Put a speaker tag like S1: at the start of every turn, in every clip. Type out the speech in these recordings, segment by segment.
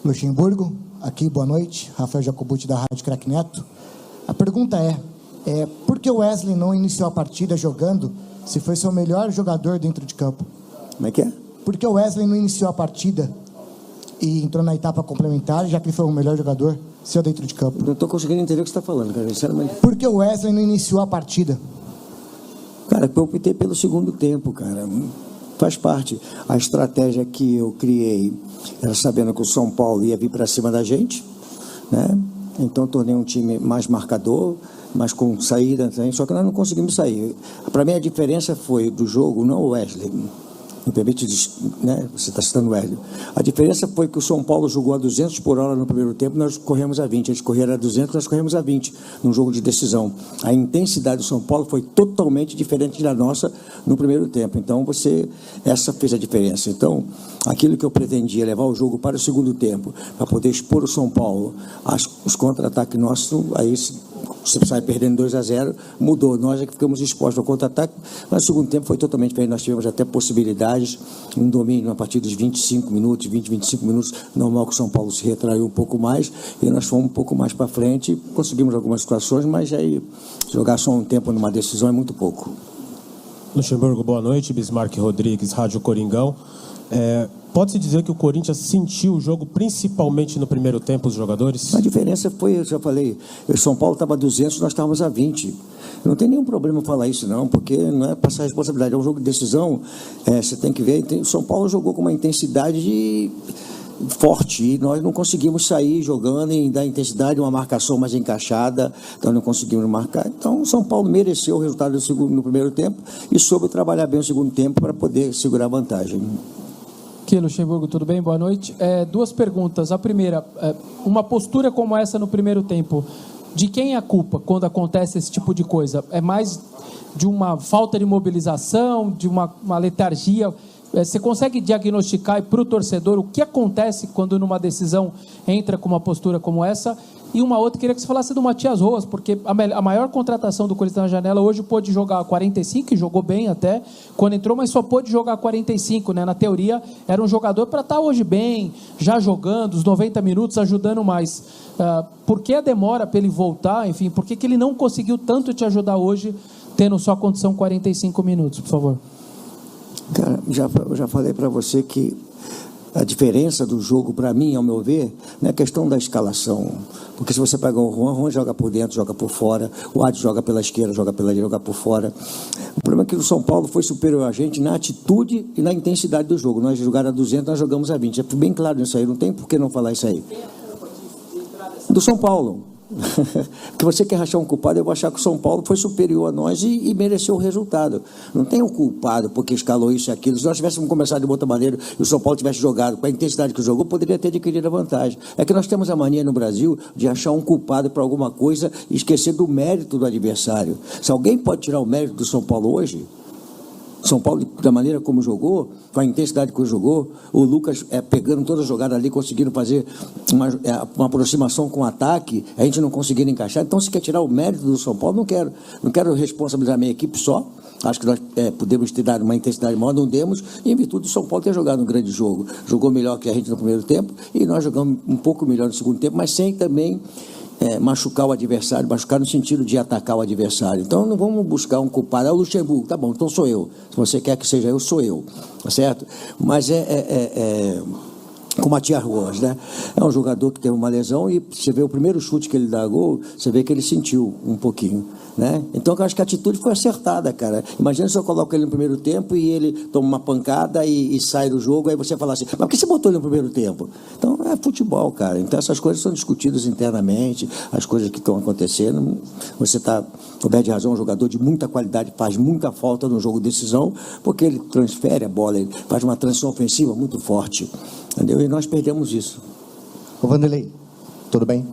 S1: Luxemburgo, aqui, boa noite. Rafael Jacobucci, da Rádio Crack Neto. A pergunta é por que o Wesley não iniciou a partida jogando se foi seu melhor jogador dentro de campo?
S2: Como é que é?
S1: Por que o Wesley não iniciou a partida e entrou na etapa complementar, já que ele foi o melhor jogador seu dentro de campo?
S2: Não estou conseguindo entender o que você está falando, cara, sinceramente.
S1: Por que o Wesley não iniciou a partida?
S2: Cara, eu optei pelo segundo tempo, cara. Faz parte. A estratégia que eu criei era sabendo que o São Paulo ia vir para cima da gente, né? Então tornei um time mais marcador, mas com saída, só que nós não conseguimos sair. Para mim a diferença foi do jogo, não o Wesley. Me permite, né? Você está citando o Wesley. A diferença foi que o São Paulo jogou a 200 por hora no primeiro tempo, nós corremos a 20. Eles correram a 200, nós corremos a 20 num jogo de decisão. A intensidade do São Paulo foi totalmente diferente da nossa no primeiro tempo. Então, essa fez a diferença. Então, aquilo que eu pretendia, levar o jogo para o segundo tempo, para poder expor o São Paulo, os contra-ataques nossos, aí você sai perdendo 2-0, mudou. Nós é que ficamos expostos ao contra-ataque, mas no segundo tempo foi totalmente diferente. Nós tivemos até possibilidades, um domínio a partir dos 25 minutos, 25 minutos, normal que o São Paulo se retraiu um pouco mais, e nós fomos um pouco mais para frente, conseguimos algumas situações, mas aí jogar só um tempo numa decisão é muito pouco.
S3: Luxemburgo, boa noite. Bismarck Rodrigues, Rádio Coringão. Pode-se dizer que o Corinthians sentiu o jogo principalmente no primeiro tempo, os jogadores?
S2: A diferença foi, eu já falei, o São Paulo estava a 200, nós estávamos a 20. Não tem nenhum problema falar isso não, porque não é passar responsabilidade, é um jogo de decisão, você tem que ver, o São Paulo jogou com uma intensidade forte e nós não conseguimos sair jogando e dar intensidade, uma marcação mais encaixada, então não conseguimos marcar. Então o São Paulo mereceu o resultado no primeiro tempo e soube trabalhar bem o segundo tempo para poder segurar a vantagem.
S4: Aqui, Luxemburgo, tudo bem? Boa noite. Duas perguntas. A primeira, uma postura como essa no primeiro tempo, de quem é a culpa quando acontece esse tipo de coisa? É mais de uma falta de mobilização, de uma letargia? Você consegue diagnosticar para o torcedor o que acontece quando numa decisão entra com uma postura como essa? E uma outra, queria que você falasse do Matias Rojas, porque a maior contratação do Corinthians na janela hoje pôde jogar a 45, e jogou bem até, quando entrou, mas só pôde jogar a 45, né? Na teoria, era um jogador para estar hoje bem, já jogando, os 90 minutos, ajudando mais. Por que a demora para ele voltar? Enfim, por que ele não conseguiu tanto te ajudar hoje, tendo só condição 45 minutos, por favor?
S2: Cara, eu já falei para você que a diferença do jogo, para mim, ao meu ver, não é questão da escalação. Porque se você pegar o Juan joga por dentro, joga por fora, o Adi joga pela esquerda, joga pela direita, joga por fora. O problema é que o São Paulo foi superior a gente na atitude e na intensidade do jogo. Nós jogaram a 200, nós jogamos a 20. É bem claro isso aí, não tem por que não falar isso aí. Do São Paulo. Porque você quer achar um culpado, eu vou achar que o São Paulo foi superior a nós e mereceu o resultado. Não tem um culpado porque escalou isso e aquilo. Se nós tivéssemos começado de outra maneira e o São Paulo tivesse jogado com a intensidade que jogou, poderia ter adquirido a vantagem. É que nós temos a mania no Brasil de achar um culpado para alguma coisa e esquecer do mérito do adversário. Se alguém pode tirar o mérito do São Paulo hoje, São Paulo, da maneira como jogou, com a intensidade que jogou, o Lucas pegando toda a jogada ali, conseguindo fazer uma aproximação com o ataque, a gente não conseguindo encaixar. Então, se quer tirar o mérito do São Paulo, não quero responsabilizar a minha equipe só. Acho que nós podemos ter dado uma intensidade maior, não demos, e em virtude do São Paulo ter jogado um grande jogo. Jogou melhor que a gente no primeiro tempo, e nós jogamos um pouco melhor no segundo tempo, mas sem também machucar o adversário, machucar no sentido de atacar o adversário. Então não vamos buscar um culpado. É o Luxemburgo, tá bom, então sou eu. Se você quer que seja eu, sou eu, tá certo? Mas com o Matias Rojas, né? É um jogador que teve uma lesão e você vê o primeiro chute que ele dá gol, você vê que ele sentiu um pouquinho, né? Então eu acho que a atitude foi acertada, cara. Imagina se eu coloco ele no primeiro tempo e ele toma uma pancada e sai do jogo, aí você fala assim, mas por que você botou ele no primeiro tempo? Então é futebol, cara. Então essas coisas são discutidas internamente, as coisas que estão acontecendo. Você está coberto de razão, um jogador de muita qualidade, faz muita falta no jogo de decisão, porque ele transfere a bola, ele faz uma transição ofensiva muito forte, entendeu? E nós perdemos isso.
S1: Ô Vanderlei, tudo bem?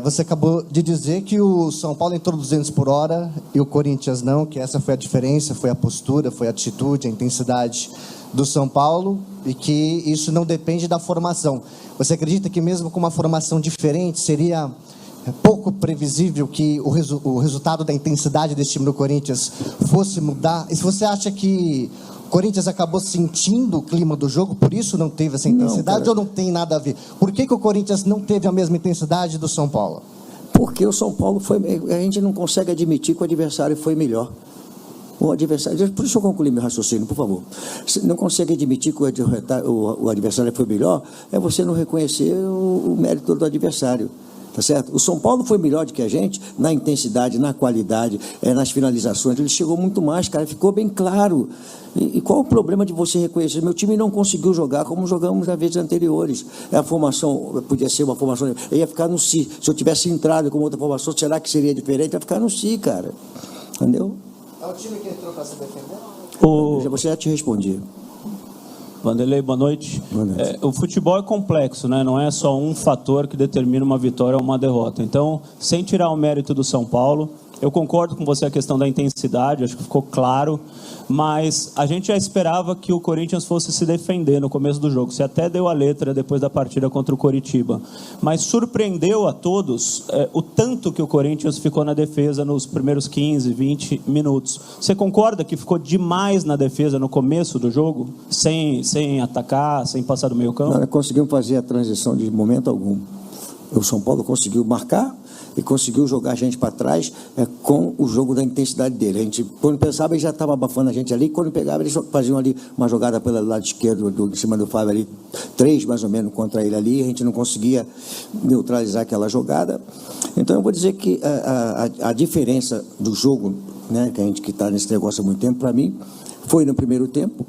S1: Você acabou de dizer que o São Paulo entrou 200 por hora e o Corinthians não, que essa foi a diferença, foi a postura, foi a atitude, a intensidade do São Paulo e que isso não depende da formação. Você acredita que mesmo com uma formação diferente seria pouco previsível que o resultado da intensidade desse time do Corinthians fosse mudar? E se você acha que o Corinthians acabou sentindo o clima do jogo, por isso não teve essa intensidade, ou não tem nada a ver? Por que o Corinthians não teve a mesma intensidade do São Paulo?
S2: Porque o São Paulo a gente não consegue admitir que o adversário foi melhor. O adversário, por isso eu concluí meu raciocínio, por favor. Se não consegue admitir que o adversário foi melhor, é você não reconhecer o mérito do adversário. Tá certo? O São Paulo foi melhor do que a gente na intensidade, na qualidade, nas finalizações. Ele chegou muito mais, cara, ficou bem claro. E qual o problema de você reconhecer? Meu time não conseguiu jogar como jogamos nas vezes anteriores. A formação podia ser uma formação. Eu ia ficar no Si. Se eu tivesse entrado com outra formação, será que seria diferente? Ia ficar no Si, cara. Entendeu?
S1: É o time que entrou para se defender?
S2: Você já te respondi.
S5: Vanderlei, boa noite.
S2: Boa noite.
S5: O futebol é complexo, né? Não é só um fator que determina uma vitória ou uma derrota. Então, sem tirar o mérito do São Paulo, eu concordo com você a questão da intensidade, acho que ficou claro, mas a gente já esperava que o Corinthians fosse se defender no começo do jogo. Você até deu a letra depois da partida contra o Coritiba. Mas surpreendeu a todos o tanto que o Corinthians ficou na defesa nos primeiros 15, 20 minutos. Você concorda que ficou demais na defesa no começo do jogo? Sem atacar, sem passar do meio campo?
S2: Nós conseguimos fazer a transição de momento algum. O São Paulo conseguiu marcar e conseguiu jogar a gente para trás com o jogo da intensidade dele. A gente, quando pensava, ele já estava abafando a gente ali. Quando pegava, eles faziam ali uma jogada pelo lado esquerdo, em cima do Fábio ali, 3 mais ou menos contra ele ali. A gente não conseguia neutralizar aquela jogada. Então, eu vou dizer que a diferença do jogo, né, que a gente que está nesse negócio há muito tempo, para mim, foi no primeiro tempo.